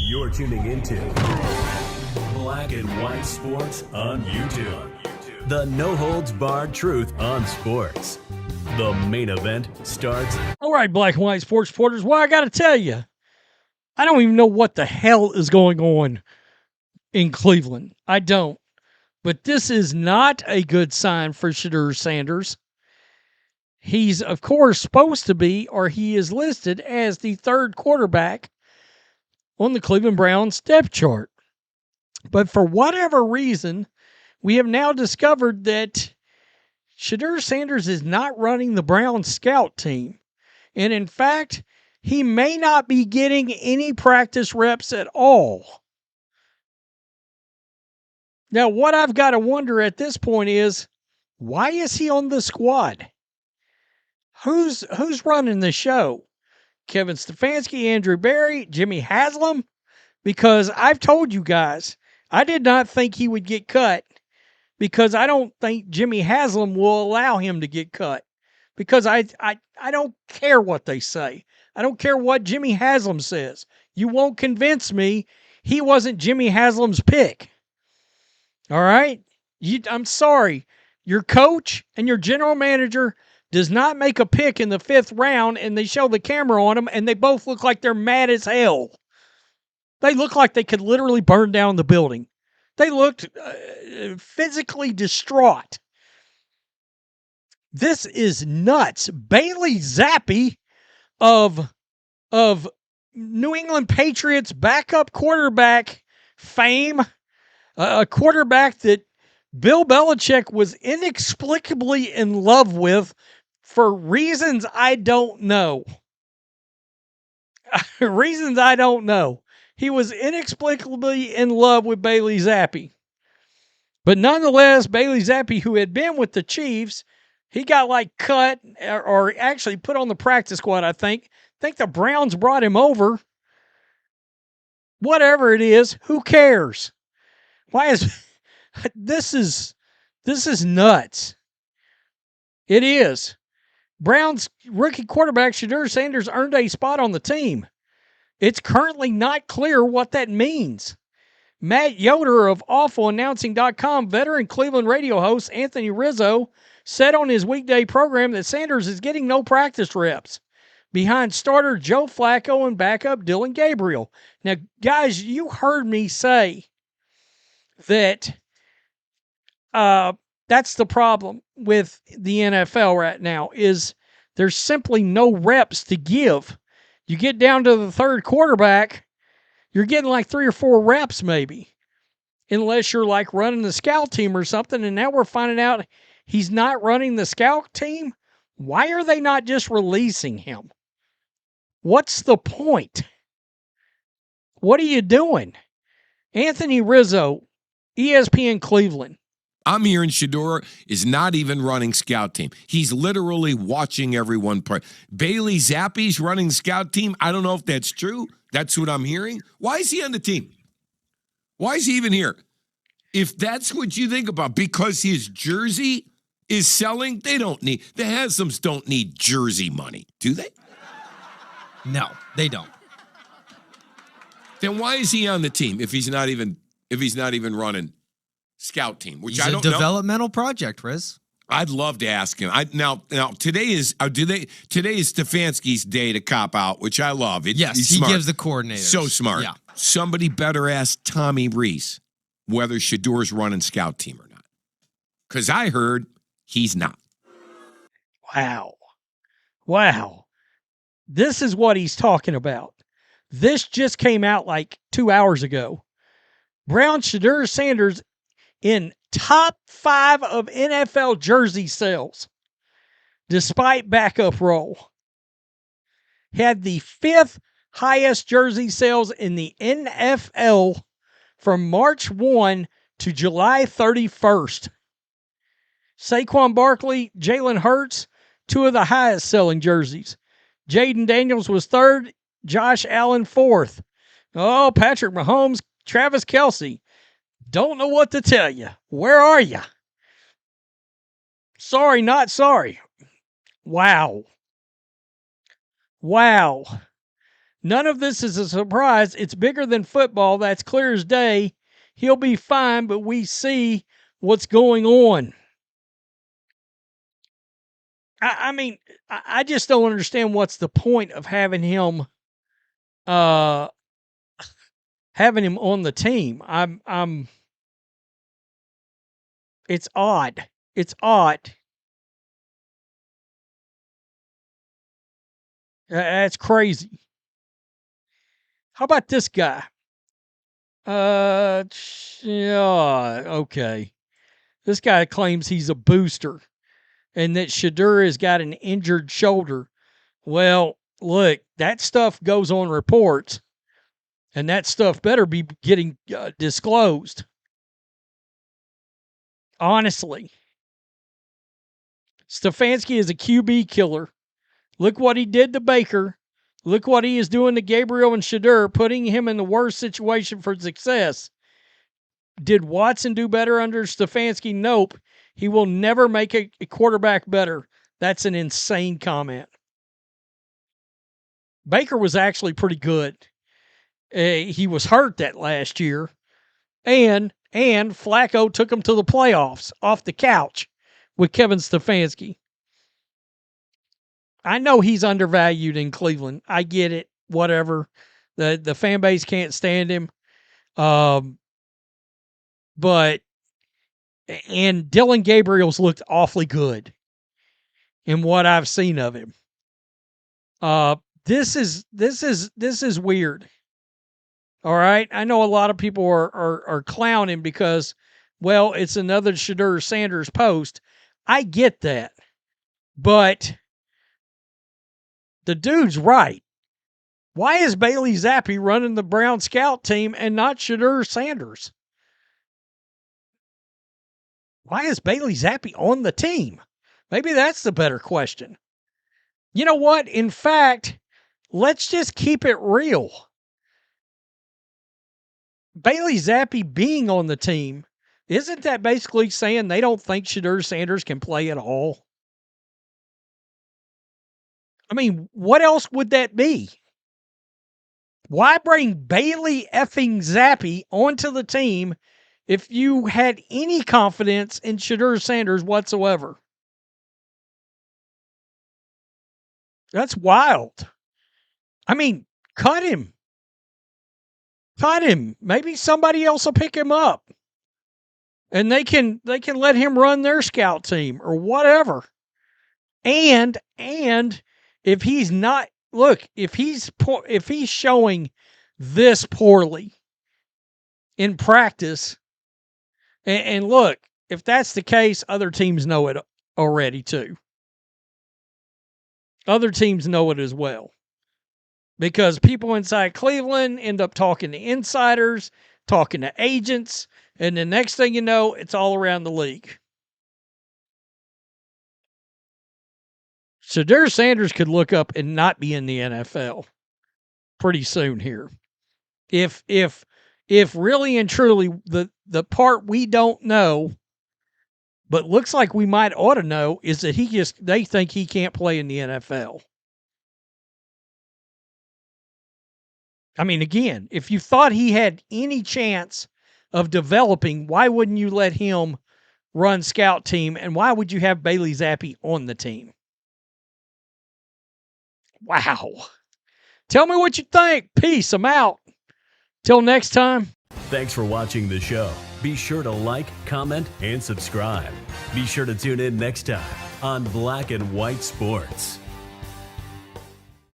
You're tuning into Black and White Sports on YouTube. The no-holds-barred truth on sports. The main event starts. All right, Black and White Sports supporters. Well, I got to tell you, I don't even know what the hell is going on in Cleveland. I don't. But this is not a good sign for Shedeur Sanders. He's, of course, supposed to be, or he is listed as the third quarterback on the Cleveland Browns depth chart. But for whatever reason, we have now discovered that Shedeur Sanders is not running the Browns scout team. And in fact, he may not be getting any practice reps at all. Now, what I've got to wonder at this point is, why is he on the squad? Who's running the show? Kevin Stefanski, Andrew Berry, Jimmy Haslam? Because I've told you guys, I did not think he would get cut because I don't think Jimmy Haslam will allow him to get cut. Because I don't care what they say. I don't care what Jimmy Haslam says. You won't convince me he wasn't Jimmy Haslam's pick. All right? I'm sorry. Your coach and your general manager does not make a pick in the 5th round and they show the camera on them and they both look like they're mad as hell. They look like they could literally burn down the building. They looked physically distraught. This is nuts. Bailey Zappe of New England Patriots backup quarterback fame, a quarterback that Bill Belichick was inexplicably in love with for reasons I don't know. Reasons I don't know. He was inexplicably in love with Bailey Zappe. But nonetheless, Bailey Zappe, who had been with the Chiefs, he got cut or actually put on the practice squad, I think. I think the Browns brought him over. Whatever it is, who cares? Why is this is nuts. It is. Browns rookie quarterback Shedeur Sanders earned a spot on the team. It's currently not clear what that means. Matt Yoder of AwfulAnnouncing.com, veteran Cleveland radio host Anthony Rizzo, said on his weekday program that Sanders is getting no practice reps behind starter Joe Flacco and backup Dylan Gabriel. Now, guys, you heard me say that that's the problem with the NFL right now is there's simply no reps to give. You get down to the third quarterback, you're getting 3 or 4 reps maybe, unless you're running the scout team or something, and now we're finding out he's not running the scout team. Why are they not just releasing him? What's the point? What are you doing? Anthony Rizzo, ESPN Cleveland. I'm hearing Shedeur is not even running scout team. He's literally watching everyone play. Bailey Zappe's running scout team. I don't know if that's true. That's what I'm hearing. Why is he on the team? Why is he even here? If that's what you think about, because his jersey is selling, the Haslams don't need jersey money, do they? No, they don't. Then why is he on the team if he's not even running scout team? Which He's I don't a know. developmental project, Riz. I'd love to ask him. Now today is Stefanski's day to cop out, which I love. Yes, he's he smart. gives the coordinators. So smart. Yeah. Somebody better ask Tommy Reese whether Shedeur's running scout team or not. Because I heard he's not. Wow. This is what he's talking about. This just came out 2 hours ago. Brown Shedeur Sanders in top 5 of NFL jersey sales, despite backup role. Had the 5th highest jersey sales in the NFL from March 1 to July 31st. Saquon Barkley, Jalen Hurts, 2 of the highest selling jerseys. Jaden Daniels was 3rd, Josh Allen 4th. Oh, Patrick Mahomes, Travis Kelce. Don't know what to tell you. Where are you? Sorry, not sorry. Wow. None of this is a surprise. It's bigger than football. That's clear as day. He'll be fine, but we see what's going on. I mean, I just don't understand what's the point of having him on the team. It's odd. It's odd. That's crazy. How about this guy? Yeah, okay. This guy claims he's a booster and that Shedeur has got an injured shoulder. Well, look, that stuff goes on reports, and that stuff better be getting disclosed. Honestly. Stefanski is a QB killer. Look what he did to Baker. Look what he is doing to Gabriel and Shedeur, putting him in the worst situation for success. Did Watson do better under Stefanski? Nope. He will never make a quarterback better. That's an insane comment. Baker was actually pretty good. He was hurt that last year. And Flacco took him to the playoffs off the couch with Kevin Stefanski. I know he's undervalued in Cleveland. I get it. Whatever. The fan base can't stand him. But Dylan Gabriel's looked awfully good in what I've seen of him. This is weird. All right. I know a lot of people are clowning because, well, it's another Shedeur Sanders post. I get that. But the dude's right. Why is Bailey Zappe running the Brown scout team and not Shedeur Sanders? Why is Bailey Zappe on the team? Maybe that's the better question. You know what? In fact, let's just keep it real. Bailey Zappe being on the team, isn't that basically saying they don't think Shedeur Sanders can play at all? I mean, what else would that be? Why bring Bailey effing Zappe onto the team if you had any confidence in Shedeur Sanders whatsoever? That's wild. I mean, cut him. Cut him. Maybe somebody else will pick him up. And they can let him run their scout team or whatever. And if he's not, look, if he's showing this poorly in practice, and look, if that's the case, other teams know it already too. Other teams know it as well. Because people inside Cleveland end up talking to insiders, talking to agents, and the next thing you know, it's all around the league. Shedeur Sanders could look up and not be in the NFL pretty soon here. If really and truly the part we don't know, but looks like we might ought to know, is that they think he can't play in the NFL. I mean, again, if you thought he had any chance of developing, why wouldn't you let him run scout team, and why would you have Bailey Zappe on the team? Wow. Tell me what you think. Peace. I'm out. Till next time. Thanks for watching the show. Be sure to like, comment, and subscribe. Be sure to tune in next time on Black and White Sports.